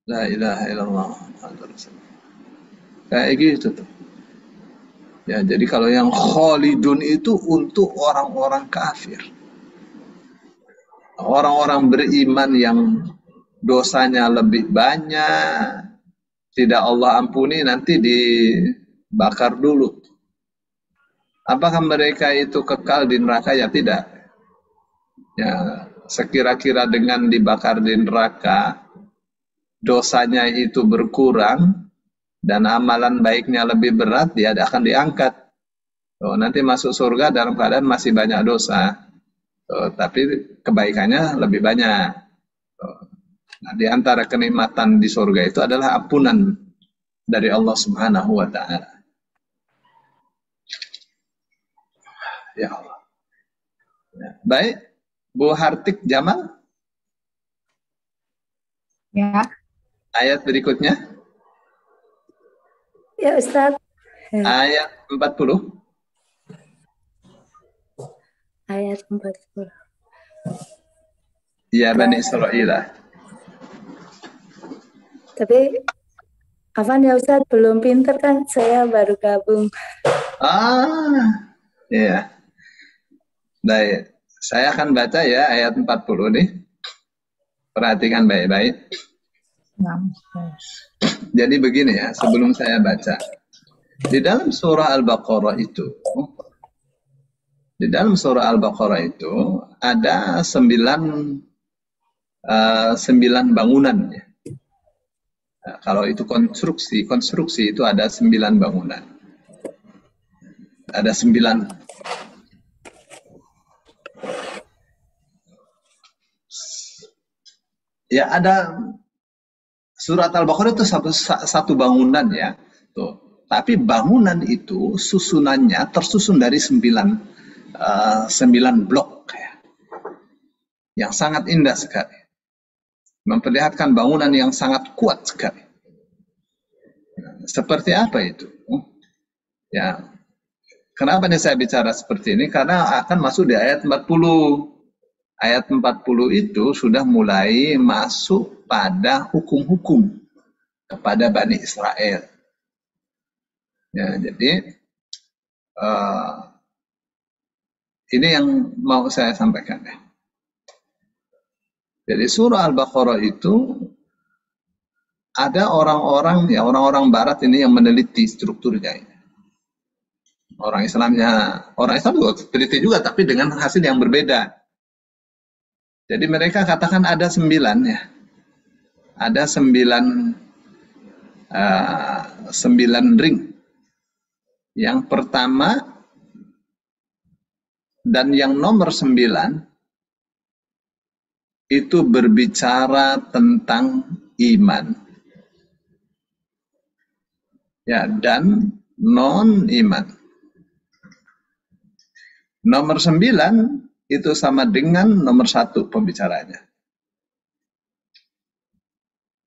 La ilaha illallah. Kayak gitu tuh. Ya, jadi kalau yang khalidun itu untuk orang-orang kafir. Orang-orang beriman yang dosanya lebih banyak, tidak Allah ampuni, nanti dibakar dulu. Apakah mereka itu kekal di neraka? Ya tidak. Ya, sekira-kira dengan dibakar di neraka, dosanya itu berkurang dan amalan baiknya lebih berat, dia akan diangkat. Nanti masuk surga dalam keadaan masih banyak dosa. Tapi kebaikannya lebih banyak. Nah, di antara kenikmatan di surga itu adalah ampunan dari Allah Subhanahu wa Ta'ala. Ya Allah. Ya. Baik, Bu Hartik Jamal. Ya. Ayat berikutnya. Ya Ustaz. Ayat 40. Ayat 40. Ya Bani Israel. Tapi Afan ya Ustaz, belum pinter kan, saya baru gabung. Iya. Baik, saya akan baca ya ayat 40 nih. Perhatikan baik-baik. Jadi begini ya, sebelum saya baca. Di dalam surah Al-Baqarah itu, ada 9 bangunan ya. Nah, kalau itu konstruksi itu ada 9 bangunan. Ada 9. Ya, ada surat Al-Baqarah itu satu bangunan ya. Tuh. Tapi bangunan itu susunannya tersusun dari 9 blok ya. Yang sangat indah sekali. Memperlihatkan bangunan yang sangat kuat sekali. Seperti apa itu? Ya. Kenapa nih saya bicara seperti ini? Karena akan masuk di ayat 40. Ayat 40 itu sudah mulai masuk pada hukum-hukum kepada Bani Israel. Ya, jadi ini yang mau saya sampaikan ya. Jadi surah Al-Baqarah itu ada orang-orang barat ini yang meneliti strukturnya ini. Orang Islam juga teliti juga, tapi dengan hasil yang berbeda. Jadi mereka katakan ada 9 ya. Ada 9 ring. Yang pertama dan yang nomor 9 itu berbicara tentang iman. Ya, dan non-iman. Nomor 9 itu sama dengan nomor 1 pembicaranya.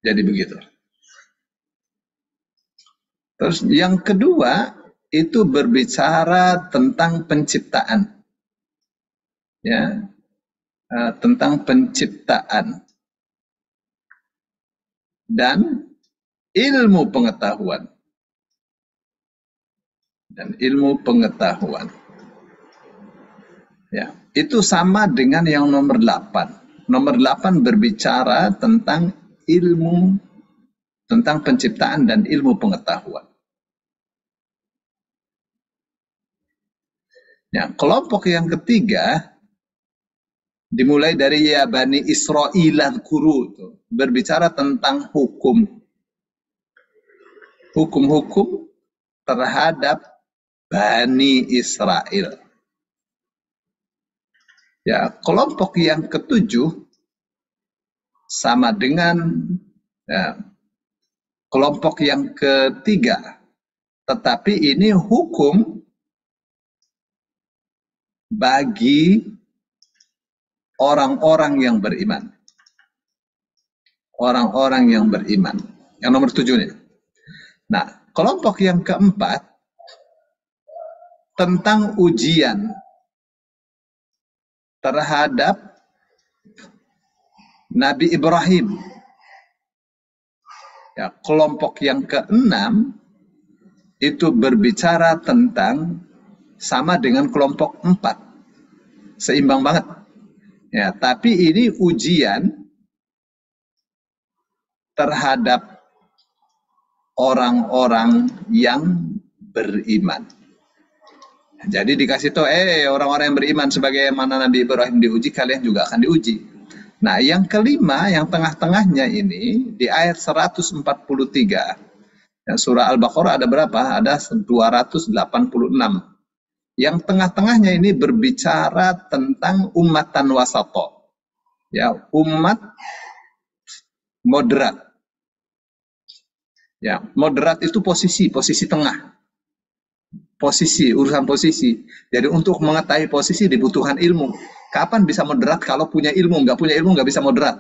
Jadi begitu. Terus yang kedua itu berbicara tentang penciptaan. Ya. Tentang penciptaan. Dan ilmu pengetahuan. Ya, itu sama dengan yang nomor 8. Nomor 8 berbicara tentang ilmu, tentang penciptaan dan ilmu pengetahuan. Ya, kelompok yang ketiga dimulai dari ya Bani Israil al-Quru, berbicara tentang hukum terhadap Bani Israel. Ya, kelompok yang ketujuh sama dengan ya, kelompok yang ketiga, tetapi ini hukum bagi orang-orang yang beriman. Orang-orang yang beriman. Yang nomor 7 nih. Nah, kelompok yang keempat tentang ujian terhadap Nabi Ibrahim. Ya, kelompok yang keenam itu berbicara tentang sama dengan kelompok 4. Seimbang banget. Ya, tapi ini ujian terhadap orang-orang yang beriman. Jadi dikasih tahu, orang-orang yang beriman sebagaimana Nabi Ibrahim diuji, kalian juga akan diuji. Nah, yang kelima, yang tengah-tengahnya ini di ayat 143. Ya, surah Al-Baqarah ada berapa? Ada 286. Yang tengah-tengahnya ini berbicara tentang ummatan wasato. Ya, umat moderat. Ya, moderat itu posisi tengah. Urusan posisi. Jadi untuk mengetahui posisi dibutuhkan ilmu. Kapan bisa moderat kalau punya ilmu? Nggak punya ilmu nggak bisa moderat.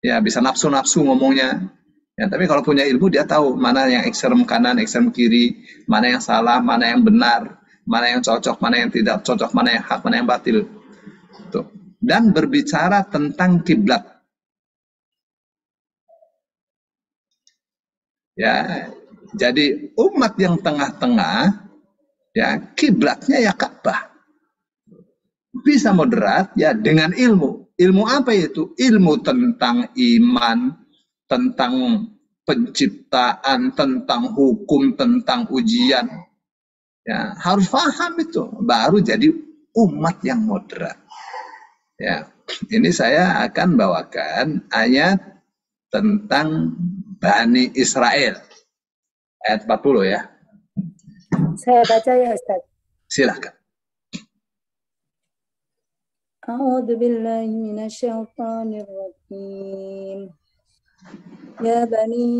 Ya, bisa nafsu-nafsu ngomongnya. Ya, tapi kalau punya ilmu dia tahu mana yang ekstrem kanan, ekstrem kiri, mana yang salah, mana yang benar, mana yang cocok, mana yang tidak cocok, mana yang hak, mana yang batil. Tuh. Dan berbicara tentang kiblat. Ya, jadi umat yang tengah-tengah, ya kiblatnya ya Ka'bah. Bisa moderat ya dengan ilmu. Ilmu apa itu? Ilmu tentang iman, tentang penciptaan, tentang hukum, tentang ujian. Ya, harus paham itu, baru jadi umat yang moderat. Ya, ini saya akan bawakan ayat tentang Bani Israel. Ayat 40 ya. Saya baca ya Ustaz. Silakan. A'udzu billahi minasyaitonir rajim. Ya bani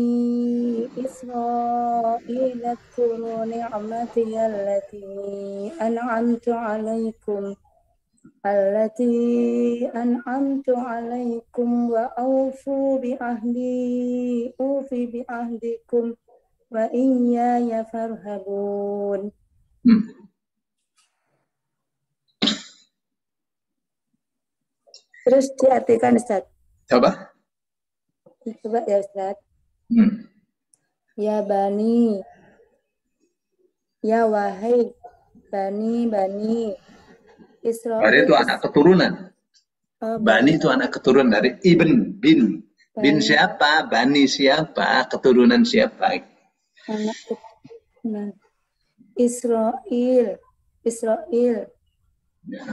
Israil اذكروا نعمتي التي أنعمت عليكم وأوفوا بعهدكم وإياي فارهبون. Terus diartikan Ustaz. Coba Ya Ustaz. Ya bani, ya wahai bani Israel. Bani itu anak keturunan. Bani itu anak keturunan dari Ibn bin. Bin siapa? Bani siapa? Keturunan siapa? Anak keturunan Israel. Ya.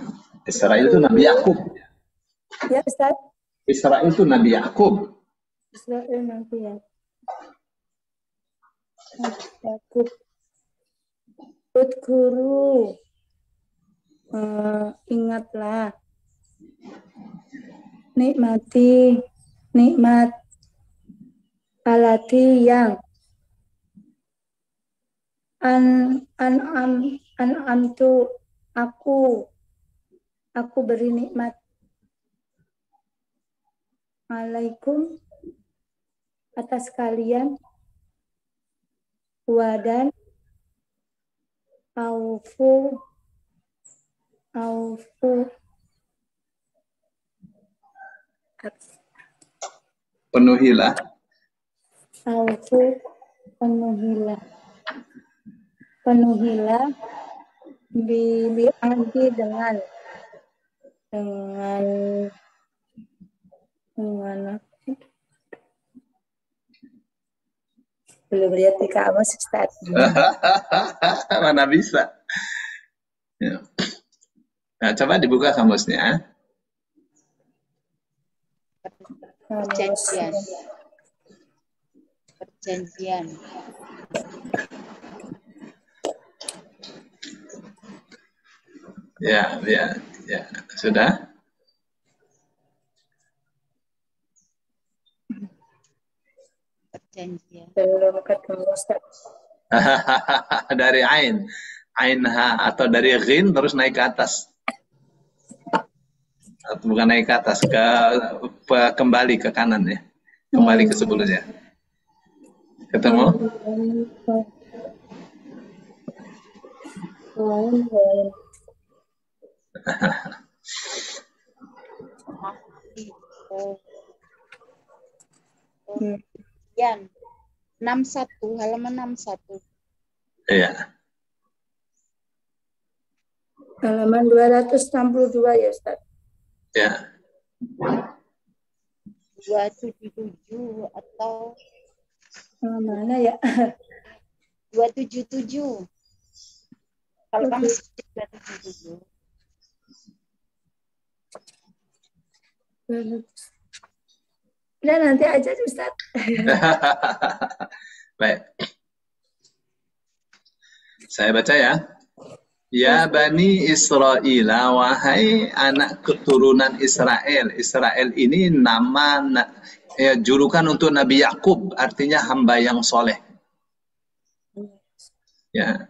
Israel itu Nabi Yakub. Ya Ustaz. Israel itu Nabi Yakub. Israel Nabi Yakub. Udkuru. Ingatlah. Nikmat alati yang an'amtu aku beri nikmat alaikum atas kalian wadan aufu Penuhilah. Penuhilah bi'ahdi dengan belum lihat di kamus Ustaz. Mana bisa. Ya. Nah, coba dibuka kamusnya. Perjanjian. Ya, sudah. Perjanjian. Belum ketemu Ustaz. Dari ain ha atau dari ghin terus naik ke atas. Bukan naik ke atas, kembali ke kanan ya. Kembali ke sebelumnya. Ketemu? Yan 61 halaman 61. Iya. Halaman 262 ya Ustaz. Ya. 277 atau mana ya? 277. Kalau kamu 277. Udah nanti aja Ustaz. Baik. Saya baca ya. Ya Bani Israel, wahai anak keturunan Israel. Israel ini nama julukan untuk Nabi Yakub, artinya hamba yang soleh. Ya.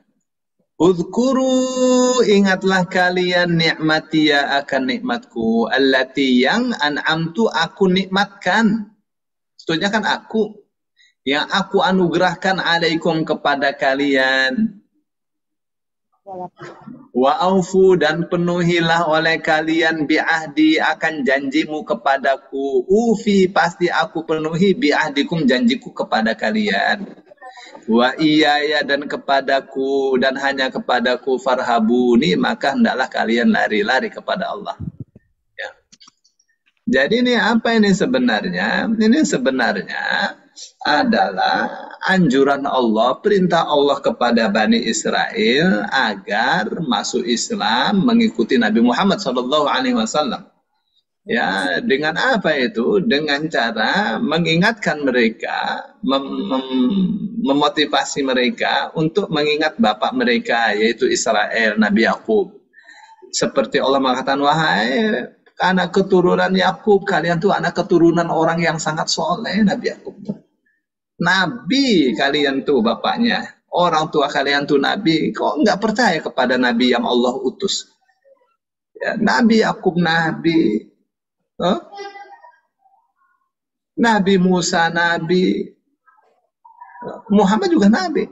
Uzkuru, ingatlah kalian nikmati ya akan nikmatku, allati yang an'amtu aku nikmatkan. Sebetulnya kan aku yang aku anugerahkan alaikum kepada kalian. Wa aufu, dan penuhilah oleh kalian bi'ahdi akan janjimu kepadaku. Ufi, pasti aku penuhi bi'ahdikum, janjiku kepada kalian. Wa iyaya, dan kepadaku, dan hanya kepadaku farhabuni, maka hendaklah kalian lari-lari kepada Allah. Ya. Jadi ini apa ini sebenarnya? Ini sebenarnya adalah anjuran Allah, perintah Allah kepada Bani Israel agar masuk Islam, mengikuti Nabi Muhammad SAW. Ya, dengan apa itu? Dengan cara mengingatkan mereka, memotivasi mereka untuk mengingat bapak mereka, yaitu Israel, Nabi Yakub. Seperti Allah mengatakan, wahai anak keturunan Yakub, kalian tuh anak keturunan orang yang sangat soleh, Nabi Yakub. Nabi kalian tuh bapaknya, orang tua kalian tuh Nabi, kok nggak percaya kepada Nabi yang Allah utus? Ya, Nabi Yakub Nabi, Nabi Musa Nabi, Muhammad juga Nabi,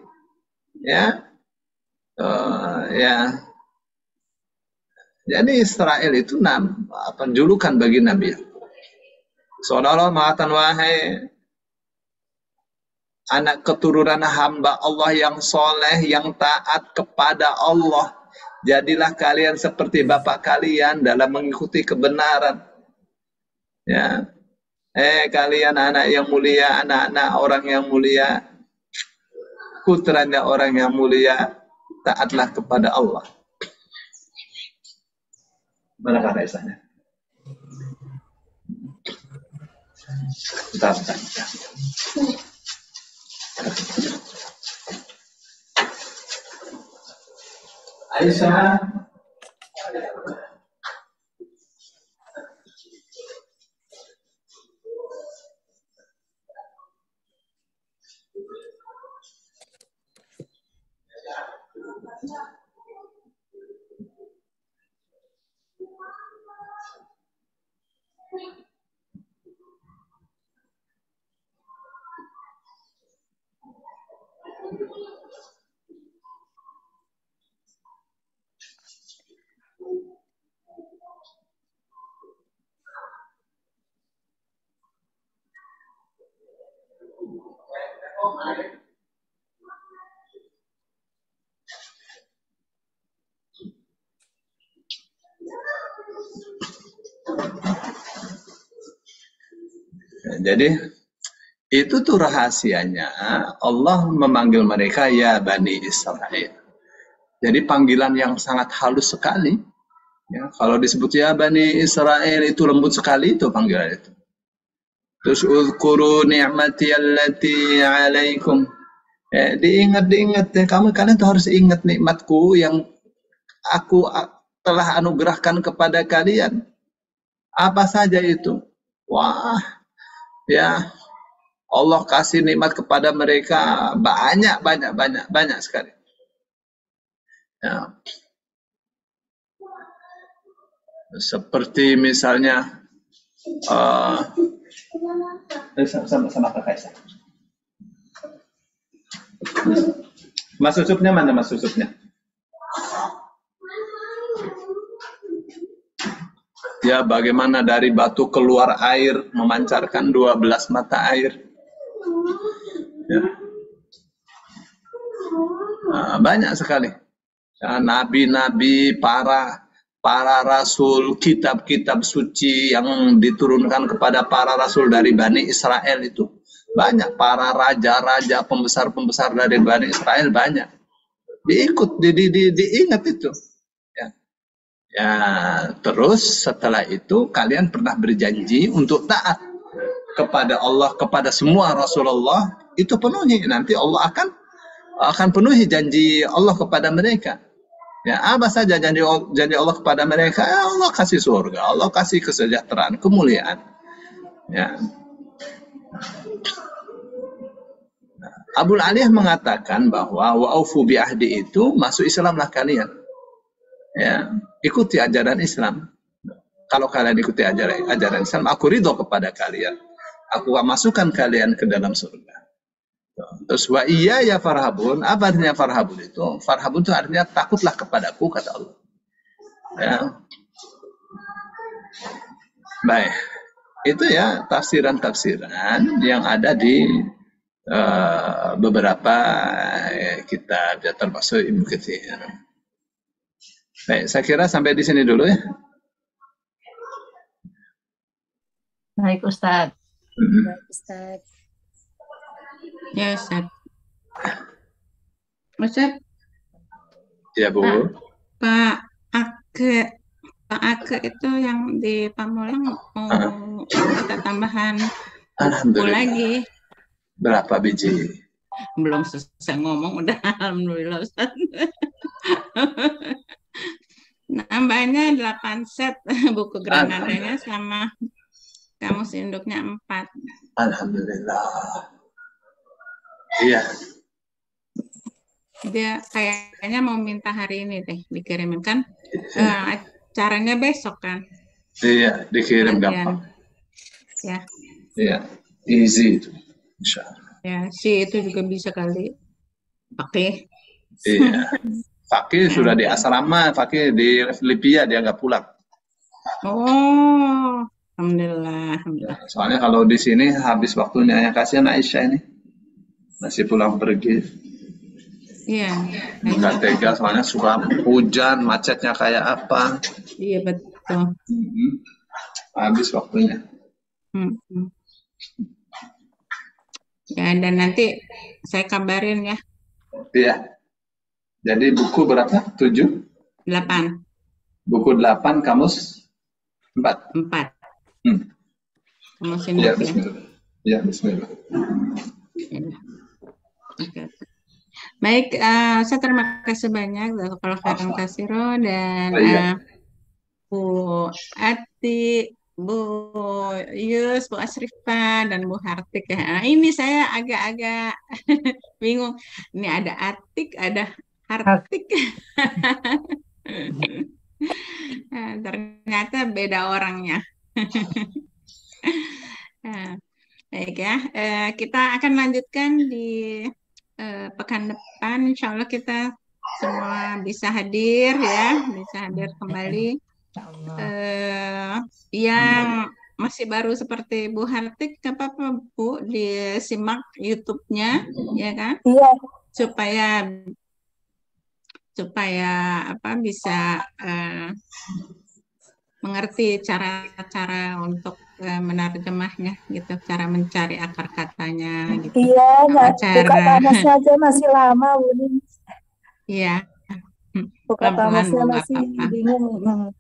ya, ya. Jadi Israel itu julukan bagi Nabi Yakub. Saudara mengatakan, wahai anak keturunan hamba Allah yang soleh, yang taat kepada Allah, jadilah kalian seperti bapak kalian dalam mengikuti kebenaran. Ya, kalian anak yang mulia, anak-anak orang yang mulia, putranya orang yang mulia, taatlah kepada Allah. Mana Aisyahnya? Bentar. Aisyah. Jadi itu tuh rahasianya Allah memanggil mereka ya Bani Israel. Jadi panggilan yang sangat halus sekali. Ya, kalau disebut ya Bani Israel itu lembut sekali itu panggilan itu. Terus uzkuru ni'mati allati 'alaikum. Diingat ya, kalian tuh harus ingat nikmatku yang aku telah anugerahkan kepada kalian. Apa saja itu? Wah, ya Allah kasih nikmat kepada mereka banyak sekali. Ya. Seperti misalnya sama kakak saya. Mas susupnya mana mas susupnya? Ya, bagaimana dari batu keluar air, memancarkan 12 mata air. Ya. Nah, banyak sekali. Nabi-nabi, para rasul, kitab-kitab suci yang diturunkan kepada para rasul dari Bani Israel itu banyak. Para raja-raja, pembesar-pembesar dari Bani Israel banyak. Diingat itu. Ya, terus setelah itu kalian pernah berjanji untuk taat kepada Allah, kepada semua Rasulullah, itu penuhi. Nanti Allah akan penuhi janji Allah kepada mereka. Ya, apa saja janji Allah kepada mereka, ya Allah kasih surga, Allah kasih kesejahteraan, kemuliaan. Ya. Abul Aliyah mengatakan bahwa wa'ufu bi'ahdi itu masuk Islamlah kalian. Ya, ikuti ajaran Islam. Kalau kalian ikuti ajaran Islam, aku ridho kepada kalian. Aku masukkan kalian ke dalam surga. Terus wa iya ya farhabun, apa artinya farhabun itu? Farhabun itu artinya takutlah kepadaku, kata Allah. Ya. Baik, itu ya tafsiran-tafsiran yang ada di beberapa kitab, ya, termasuk Ibnu Katsir. Baik, saya kira sampai di sini dulu ya. Baik, Ustaz. Baik, Ustaz. Ya, Ustaz. Ustaz, Ya, Bu. Pak Ake itu yang di Pamulang mau kita tambahan buku Alhamdulillah. lagi. Berapa biji? Belum selesai ngomong udah alhamdulillah, Ustaz. Nambahnya 8 set buku Granadanya sama kamus induknya 4. Alhamdulillah. Iya. Dia kayaknya mau minta hari ini deh dikirimin kan. Acaranya besok kan. Iya, dikirim Latihan. gampang. Ya, Iya, easy itu. Insyaallah. ya si itu juga bisa kali pakai. Iya. Fakih sudah di asrama, Fakih di Libya, dia nggak pulang. Oh, alhamdulillah, alhamdulillah. Soalnya kalau di sini habis waktunya, yang kasihan Aisyah ini. Masih pulang pergi. Iya, Nggak tega, soalnya suka hujan, macetnya kayak apa. iya betul. Habis waktunya. Hmm. Ya, dan nanti saya kabarin ya. Iya. Jadi buku berapa? 7? 8. Buku 8, kamus 4. 4. Kamu Iya, sini ya. bismillah. Iya, bismillah. Oke. Baik, saya terima kasih banyak kalau khairan kasiro dan Bu Ati, Bu Yus, Bu Asrifah, dan Bu Hartik ya. Nah, ini saya agak-agak bingung. Ini ada Atik, ada Hartik. Nah, ternyata beda orangnya. Nah, baik ya, kita akan lanjutkan di pekan depan. Insya Allah kita semua bisa hadir ya, bisa hadir kembali. Yang masih baru seperti Bu Hartik, gak apa-apa Bu, disimak YouTube-nya, ya kan? Iya. Supaya apa bisa mengerti cara-cara untuk menerjemahnya gitu, cara mencari akar katanya gitu. Iya, buka Cara kamusnya aja masih lama, Bu. iya. Buka Pelan-pelan, kamusnya Bu, nggak masih apa-apa. bingung.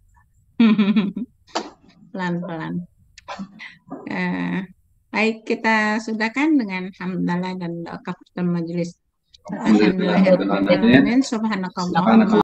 Pelan-pelan. Baik, kita sudahkan dengan hamdalah dan doa kafaratul majelis. Alhamdulillahirabbil alamin. Subhanakallah.